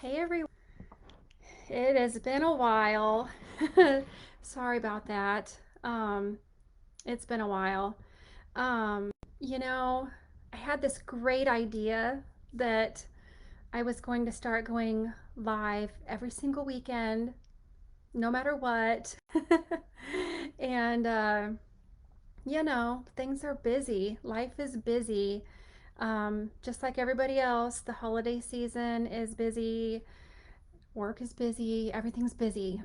Hey everyone, it has been a while. Sorry about that. Um, it's been a while. Um, you know, I had this great idea that I was going to start going live every single weekend, no matter what. And, things are busy. Life is busy. Just like everybody else, the holiday season is busy. Work is busy, everything's busy.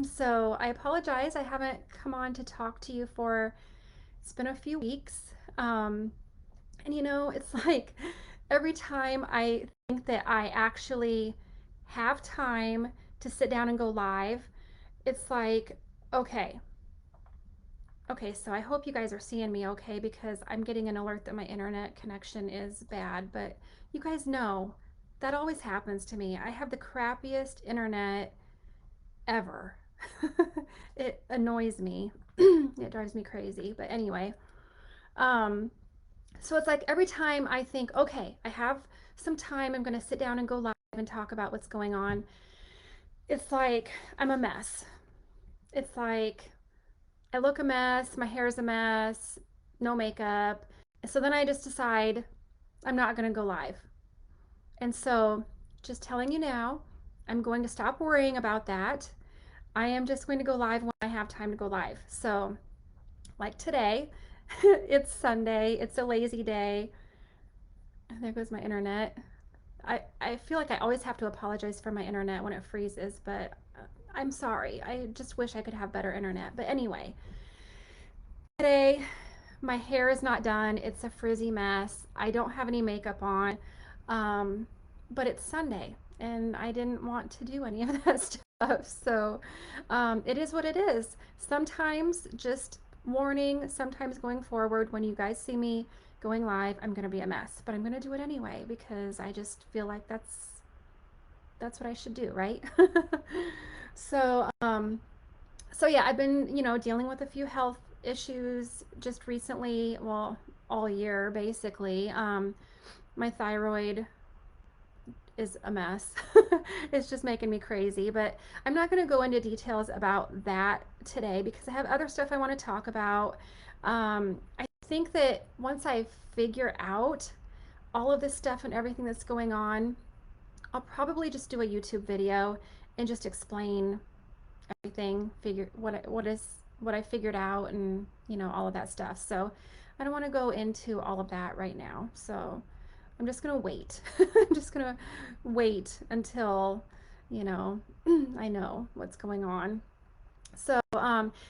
So I apologize. I haven't come on to talk to you for it's been a few weeks. Um, it's like every time I think that I actually have time to sit down and go live, it's like, okay, okay, so I hope you guys are seeing me okay because I'm getting an alert that my internet connection is bad. But you guys know that always happens to me. I have the crappiest internet ever. It annoys me. It drives me crazy. But anyway, um, so it's like every time I think, okay, I have some time, I'm going to sit down and go live and talk about what's going on. It's like I'm a mess. It's like I look a mess, my hair's a mess, no makeup. So then I just decide I'm not going to go live. And so, just telling you now, I'm going to stop worrying about that. I am just going to go live when I have time to go live. So, like today, it's Sunday, it's a lazy day. There goes my internet. I feel like I always have to apologize for my internet when it freezes, but I'm sorry. I just wish I could have better internet. But anyway, today my hair is not done. It's a frizzy mess. I don't have any makeup on. Um, but it's Sunday and I didn't want to do any of that stuff. So it is what it is. Sometimes, just warning, sometimes going forward, when you guys see me going live, I'm going to be a mess, but I'm going to do it anyway because I just feel like that's what I should do, right? so, so yeah, I've been, dealing with a few health issues just recently, well, all year basically. My thyroid is a mess. It's just making me crazy, but I'm not going to go into details about that today because I have other stuff I want to talk about. I think that once I figure out all of this stuff and everything that's going on, I'll probably just do a YouTube video and just explain everything, figure what I figured out, and all of that stuff. So I don't want to go into all of that right now. So I'm just gonna wait. I'm just gonna wait until you know I know what's going on. So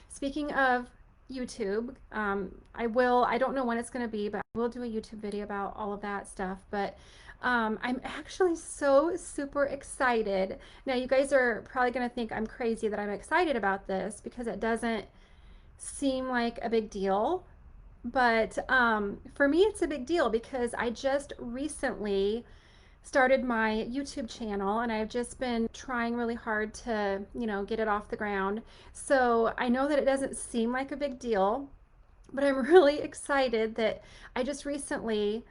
speaking of YouTube, I don't know when it's going to be, but I will do a YouTube video about all of that stuff. But I'm actually so super excited. Now, you guys are probably going to think I'm crazy that I'm excited about this because it doesn't seem like a big deal. But for me, it's a big deal because I just recently started my YouTube channel and I've just been trying really hard to, get it off the ground. So I know that it doesn't seem like a big deal, but I'm really excited that I just recently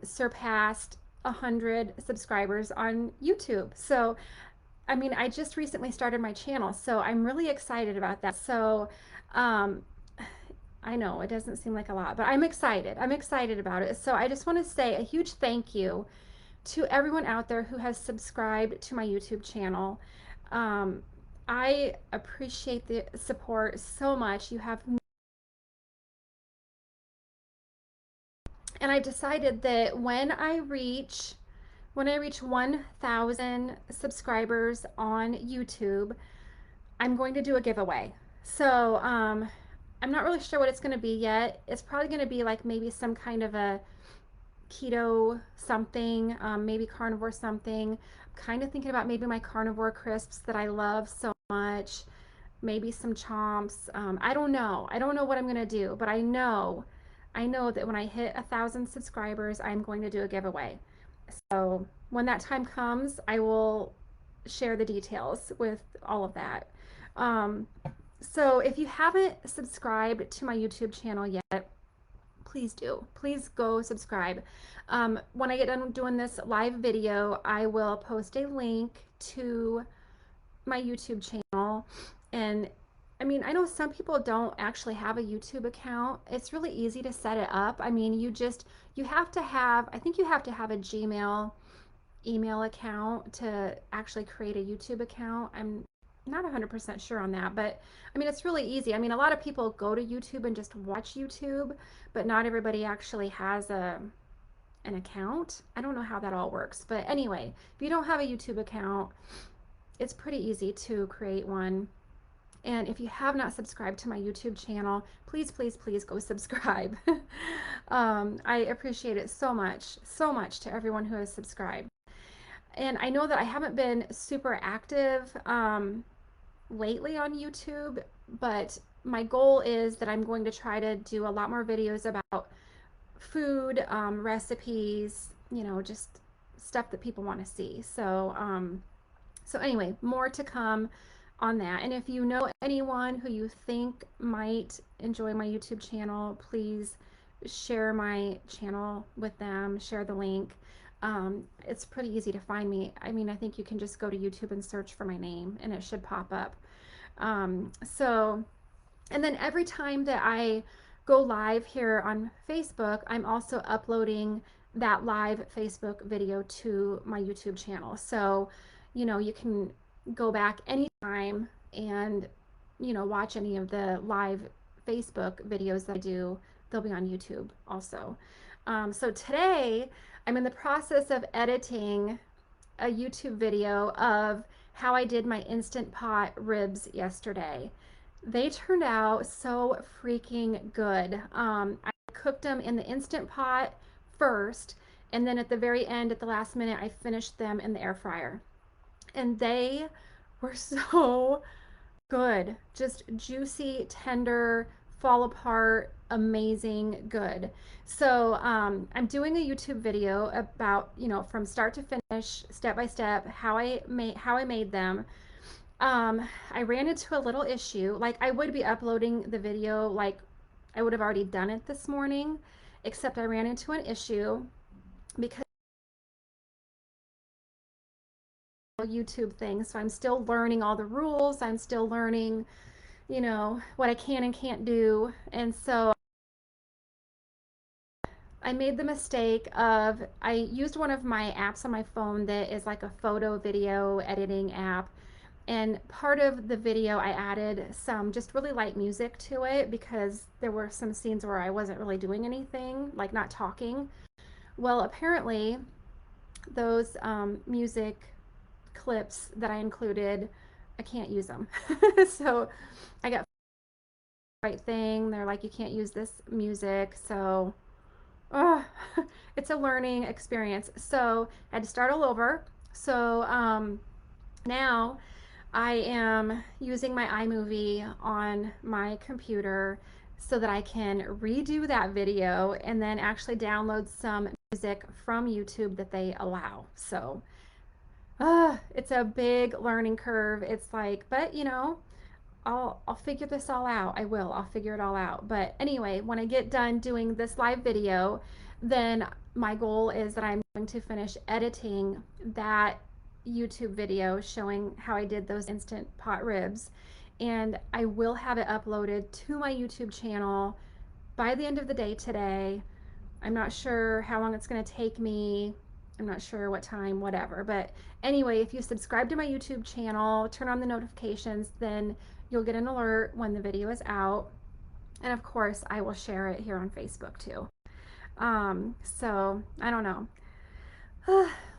surpassed 100 subscribers on YouTube. So I mean, I just recently started my channel, so I'm really excited about that. So um, I know it doesn't seem like a lot, but I'm excited. I'm excited about it. So I just want to say a huge thank you to everyone out there who has subscribed to my YouTube channel. Um, I appreciate the support so much. And I decided that when I reach 1,000 subscribers on YouTube, I'm going to do a giveaway. So I'm not really sure what it's going to be yet. It's probably going to be like maybe some kind of a keto something, maybe carnivore something. I'm kind of thinking about maybe my carnivore crisps that I love so much, maybe some chomps. I don't know. I don't know what I'm going to do, but I know that when I hit 1,000 subscribers, I'm going to do a giveaway. So when that time comes, I will share the details with all of that. Um, so if you haven't subscribed to my YouTube channel yet, please do. Please go subscribe. When I get done doing this live video, I will post a link to my YouTube channel. And I mean, I know some people don't actually have a YouTube account. It's really easy to set it up. I mean, you have to have, I think you have to have a Gmail email account to actually create a YouTube account. I'm not 100% sure on that, but I mean, it's really easy. I mean, a lot of people go to YouTube and just watch YouTube, but not everybody actually has an account. I don't know how that all works, but anyway, if you don't have a YouTube account, it's pretty easy to create one. And if you have not subscribed to my YouTube channel, please, please, please go subscribe. I appreciate it so much to everyone who has subscribed. And I know that I haven't been super active lately on YouTube, but my goal is that I'm going to try to do a lot more videos about food, recipes, just stuff that people want to see. So anyway, more to come on that. And if you know anyone who you think might enjoy my YouTube channel, please share my channel with them, share the link. It's pretty easy to find me. I mean, I think you can just go to YouTube and search for my name and it should pop up. So and then every time that I go live here on Facebook, I'm also uploading that live Facebook video to my YouTube channel. So, you can go back anytime and, watch any of the live Facebook videos that I do. They'll be on YouTube also. So today, I'm in the process of editing a YouTube video of how I did my Instant Pot ribs yesterday. They turned out so freaking good. I cooked them in the Instant Pot first, and then at the very end, at the last minute, I finished them in the air fryer. And they were so good. Just juicy, tender, fall apart, amazing, good. So I'm doing a YouTube video about, from start to finish, step by step, how I made them. I ran into a little issue. Like, I would be uploading the video, like I would have already done it this morning, except I ran into an issue because YouTube thing. So I'm still learning all the rules. I'm still learning, what I can and can't do. And so I made the mistake of, I used one of my apps on my phone that is like a photo video editing app. And part of the video, I added some just really light music to it because there were some scenes where I wasn't really doing anything, like not talking. Well, apparently, those music clips that I included, I can't use them. So I got the right thing. They're like, you can't use this music. So oh, it's a learning experience. So I had to start all over. So now I am using my iMovie on my computer so that I can redo that video and then actually download some music from YouTube that they allow. So it's a big learning curve. It's like, but I'll figure this all out. I will. I'll figure it all out. But anyway, when I get done doing this live video, then my goal is that I'm going to finish editing that YouTube video showing how I did those Instant Pot ribs. And I will have it uploaded to my YouTube channel by the end of the day today. I'm not sure how long it's going to take me. I'm not sure what time, whatever. But anyway, if you subscribe to my YouTube channel, turn on the notifications, then you'll get an alert when the video is out. And of course, I will share it here on Facebook too. So I don't know.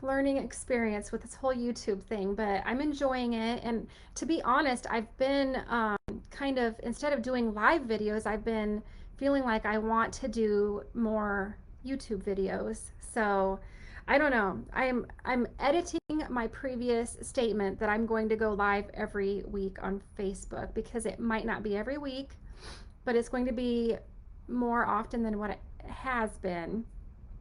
Learning experience with this whole YouTube thing, but I'm enjoying it. And to be honest, I've been kind of, instead of doing live videos, I've been feeling like I want to do more YouTube videos. So I don't know. I'm editing my previous statement that I'm going to go live every week on Facebook because it might not be every week, but it's going to be more often than what it has been.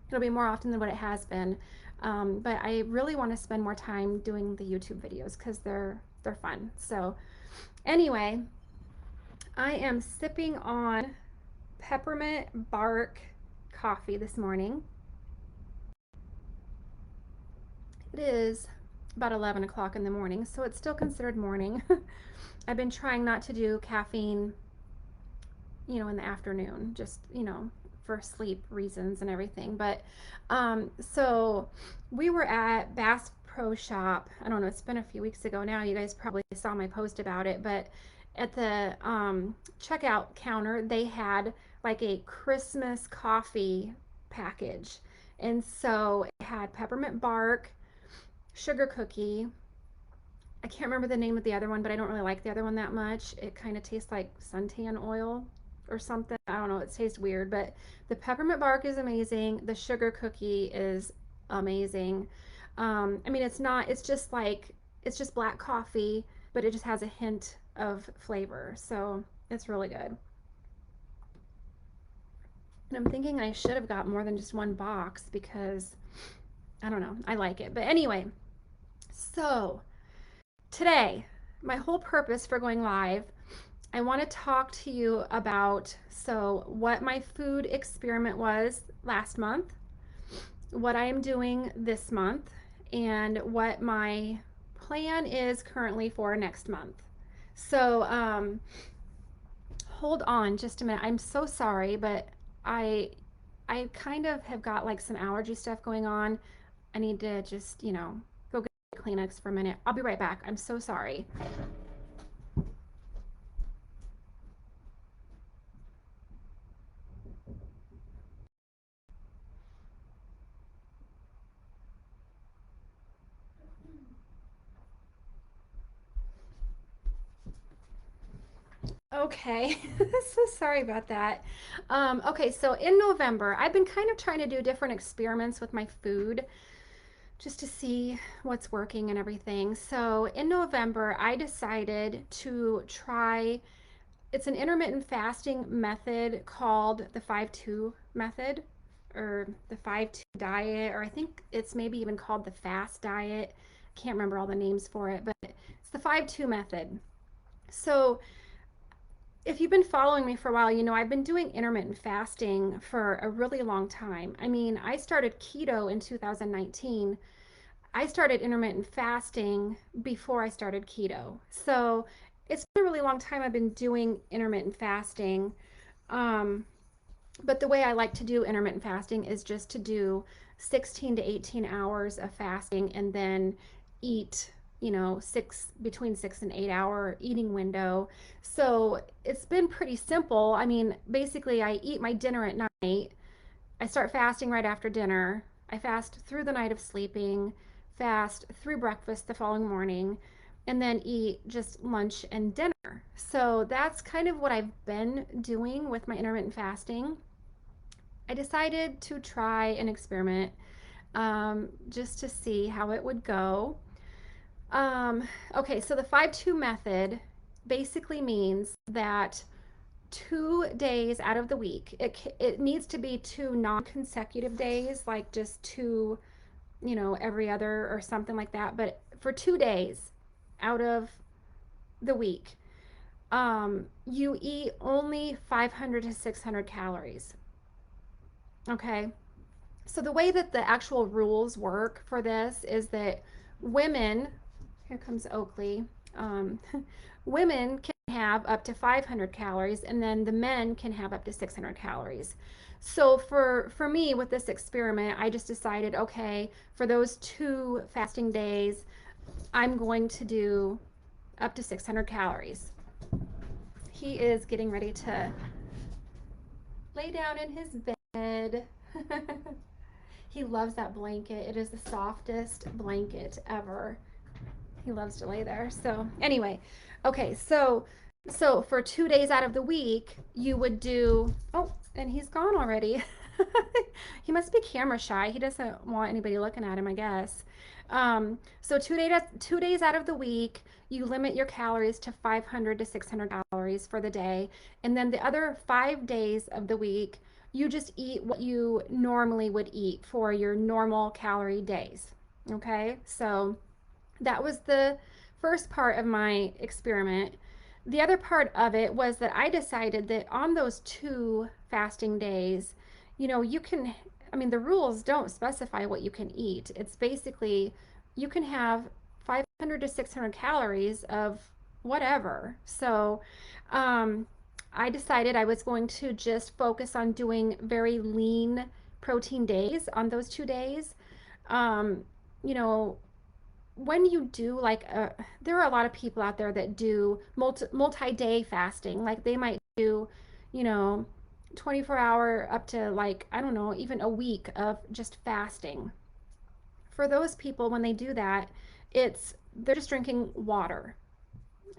It'll be more often than what it has been. But I really want to spend more time doing the YouTube videos because they're fun. So anyway, I am sipping on peppermint bark coffee this morning. It is about 11 o'clock in the morning, so it's still considered morning. I've been trying not to do caffeine, in the afternoon, just, for sleep reasons and everything. But so we were at Bass Pro Shop. I don't know, it's been a few weeks ago now. You guys probably saw my post about it, but at the checkout counter, they had like a Christmas coffee package. And so it had peppermint bark, sugar cookie. I can't remember the name of the other one, but I don't really like the other one that much. It kind of tastes like suntan oil or something. I don't know. It tastes weird, but the peppermint bark is amazing. The sugar cookie is amazing. I mean, it's just black coffee, but it just has a hint of flavor. So it's really good. And I'm thinking I should have got more than just one box because I don't know. I like it. But anyway, so today, my whole purpose for going live, I want to talk to you about what my food experiment was last month, what I am doing this month, and what my plan is currently for next month. So, hold on just a minute. I'm so sorry, but I I kind of have got like some allergy stuff going on. I need to just, go get Kleenex for a minute. I'll be right back. I'm so sorry. Okay, so sorry about that. Okay, so in November, I've been kind of trying to do different experiments with my food just to see what's working and everything. So in November, I decided to try, it's an intermittent fasting method called the 5-2 method or the 5-2 diet, or I think it's maybe even called the fast diet. Can't remember all the names for it, but it's the 5-2 method. So if you've been following me for a while, I've been doing intermittent fasting for a really long time. I mean, I started keto in 2019. I started intermittent fasting before I started keto. So it's been a really long time I've been doing intermittent fasting. Um, but the way I like to do intermittent fasting is just to do 16 to 18 hours of fasting and then eat, between 6 and 8 hour eating window. So it's been pretty simple. I mean, basically, I eat my dinner at night. I start fasting right after dinner. I fast through the night of sleeping, fast through breakfast the following morning, and then eat just lunch and dinner. So that's kind of what I've been doing with my intermittent fasting. I decided to try an experiment just to see how it would go. Okay, so the 5-2 method basically means that 2 days out of the week, it needs to be two non-consecutive days, like just two, every other or something like that. But for 2 days out of the week, you eat only 500 to 600 calories. Okay. So the way that the actual rules work for this is that women, here comes Oakley, um, women can have up to 500 calories and then the men can have up to 600 calories. So for me with this experiment, I just decided, okay, for those 2 fasting days, I'm going to do up to 600 calories. He is getting ready to lay down in his bed. He loves that blanket. It is the softest blanket ever. He loves to lay there. So anyway, okay, so for 2 days out of the week, you would do, oh, and he's gone already. He must be camera shy. He doesn't want anybody looking at him, I guess. So 2 days out of the week, you limit your calories to 500 to 600 calories for the day. And then the other 5 days of the week, you just eat what you normally would eat for your normal calorie days. Okay, so that was the first part of my experiment. The other part of it was that I decided that on those 2 fasting days, you can, I mean, the rules don't specify what you can eat. It's basically you can have 500 to 600 calories of whatever. So, um, I decided I was going to just focus on doing very lean protein days on those 2 days. Um, you know, when you do there are a lot of people out there that do multi-day fasting. Like they might do, you know, 24-hour up to, like, I don't know, even a week of just fasting. For those people, when they do that, they're just drinking water.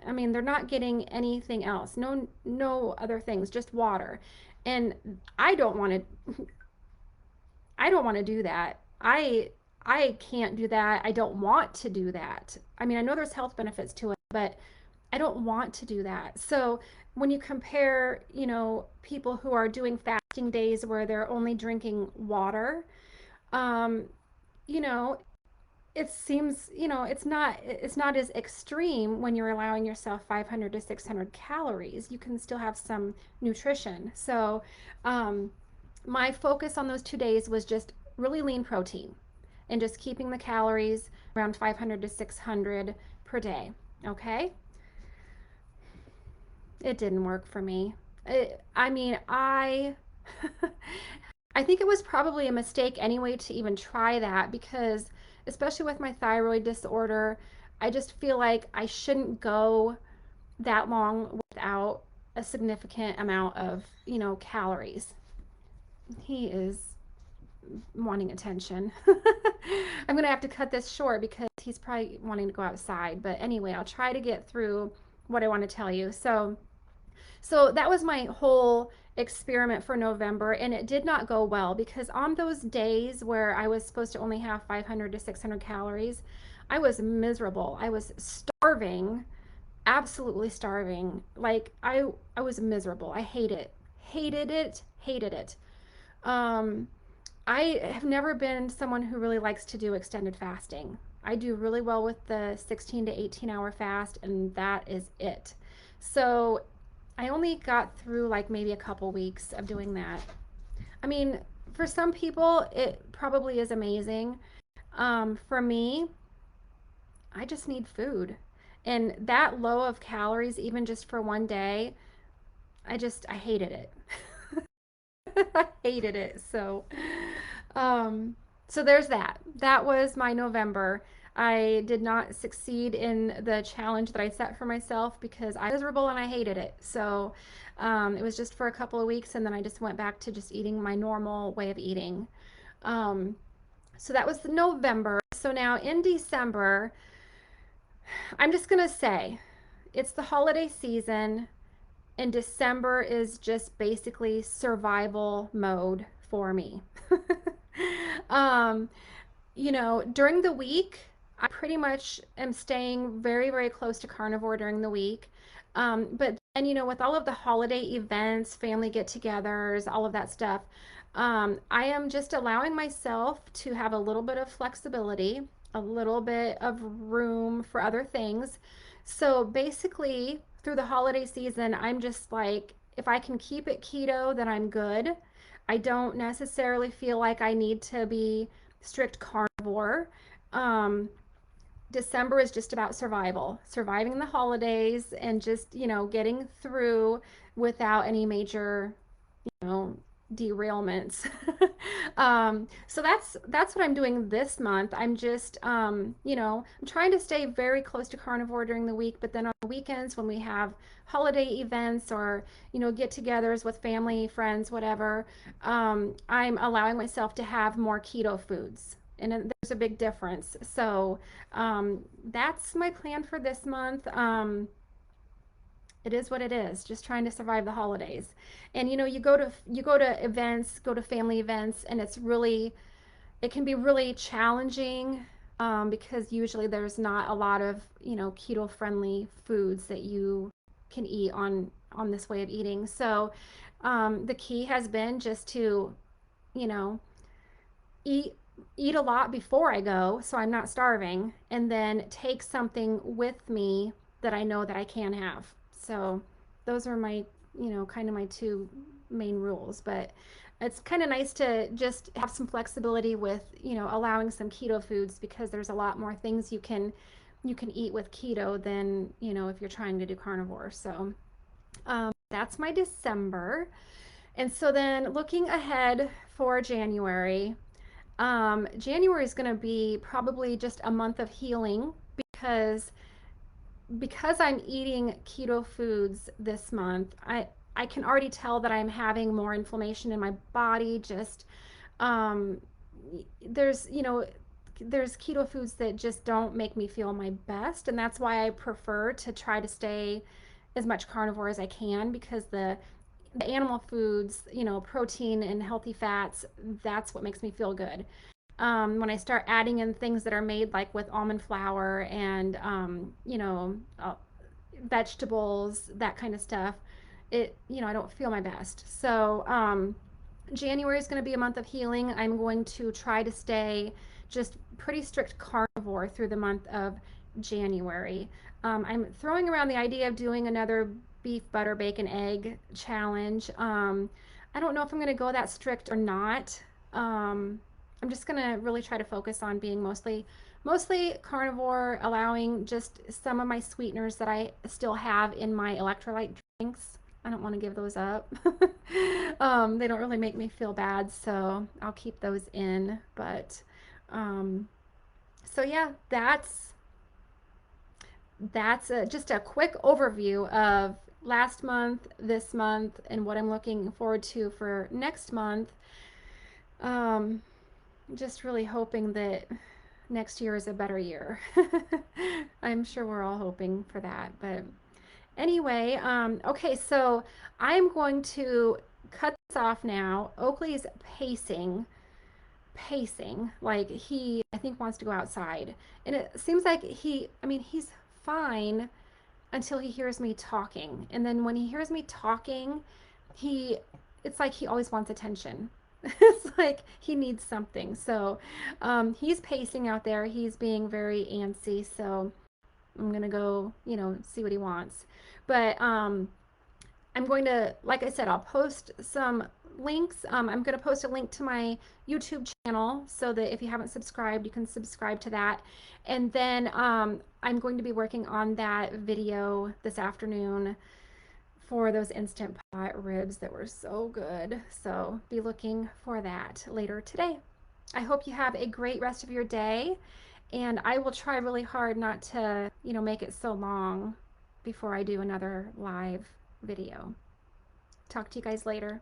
I mean, they're not getting anything else. No other things, just water. And I don't want to I don't want to do that. I can't do that. I don't want to do that. I mean, I know there's health benefits to it, but I don't want to do that. So when you compare, people who are doing fasting days where they're only drinking water, um, you know, it seems, it's not as extreme when you're allowing yourself 500 to 600 calories. You can still have some nutrition. So, um, my focus on those 2 days was just really lean protein and just keeping the calories around 500 to 600 per day. Okay? It didn't work for me. I mean, I think it was probably a mistake anyway to even try that, because especially with my thyroid disorder, I just feel like I shouldn't go that long without a significant amount of, calories. He is wanting attention. I'm going to have to cut this short because he's probably wanting to go outside. But anyway, I'll try to get through what I want to tell you. So that was my whole experiment for November, and it did not go well because on those days where I was supposed to only have 500 to 600 calories, I was miserable. I was starving, absolutely starving. Like I was miserable. I hate it. Hated it, hated it. Um I have never been someone who really likes to do extended fasting. I do really well with the 16 to 18-hour fast, and that is it. So I only got through like maybe a couple weeks of doing that. I mean, for some people, it probably is amazing. For me, I just need food. And that low of calories, even just for one day, I hated it. I hated it. Um, so there's that. That was my November. I did not succeed in the challenge that I set for myself because I was miserable and I hated it. So it was just for a couple of weeks, and then I just went back to just eating my normal way of eating. Um, so that was November. So now in December, I'm just going to say it's the holiday season, and December is just basically survival mode for me. um, during the week, I pretty much am staying very, very close to carnivore during the week. But then, with all of the holiday events, family get togethers, all of that stuff, I am just allowing myself to have a little bit of flexibility, a little bit of room for other things. So basically, through the holiday season, I'm just like, if I can keep it keto, then I'm good. I don't necessarily feel like I need to be strict carnivore. Um, December is just about survival, surviving the holidays, and just, getting through without any major, you know, derailments. So that's what I'm doing this month. I'm just, I'm trying to stay very close to carnivore during the week, but then on the weekends when we have holiday events or, get-togethers with family, friends, whatever, I'm allowing myself to have more keto foods. And there's a big difference. So that's my plan for this month. It is what it is, just trying to survive the holidays. And you go to events, go to family events, and it can be really challenging, because usually there's not a lot of, keto friendly foods that you can eat on this way of eating. So the key has been just to, you know eat eat a lot before I go so I'm not starving, and then take something with me that I know that I can have. So those are my, kind of my two main rules. But It's kind of nice to just have some flexibility with, allowing some keto foods, because there's a lot more things you can eat with keto than, if you're trying to do carnivore. So that's my December. And so then looking ahead for January, January is going to be probably just a month of healing, because I'm eating keto foods this month. I can already tell that I'm having more inflammation in my body. Just um, there's there's keto foods that just don't make me feel my best, and that's why I prefer to try to stay as much carnivore as I can, because the animal foods, protein and healthy fats, that's what makes me feel good. When I start adding in things that are made like with almond flour and vegetables, that kind of stuff, I don't feel my best. So January is going to be a month of healing. I'm going to try to stay just pretty strict carnivore through the month of January. I'm throwing around the idea of doing another beef, butter, bacon, egg challenge. I don't know if I'm going to go that strict or not. I'm just going to really try to focus on being mostly carnivore, allowing just some of my sweeteners that I still have in my electrolyte drinks. I don't want to give those up. They don't really make me feel bad, so I'll keep those in. But um, so yeah, just a quick overview of last month, this month, and what I'm looking forward to for next month. Um, just really hoping that next year is a better year. I'm sure we're all hoping for that. But anyway, okay, so I'm going to cut this off now. Oakley's pacing, like he, I think, wants to go outside. And it seems like he's fine until he hears me talking. And then when he hears me talking, he, it's like he always wants attention. It's like he needs something. So he's pacing out there. He's being very antsy. So I'm gonna go, see what he wants. But I'm going to, like I said, I'll post some links. I'm going to post a link to my YouTube channel, so that if you haven't subscribed, you can subscribe to that. And then I'm going to be working on that video this afternoon for those Instant Pot ribs that were so good. So be looking for that later today. I hope you have a great rest of your day, and I will try really hard not to, make it so long before I do another live video. Talk to you guys later.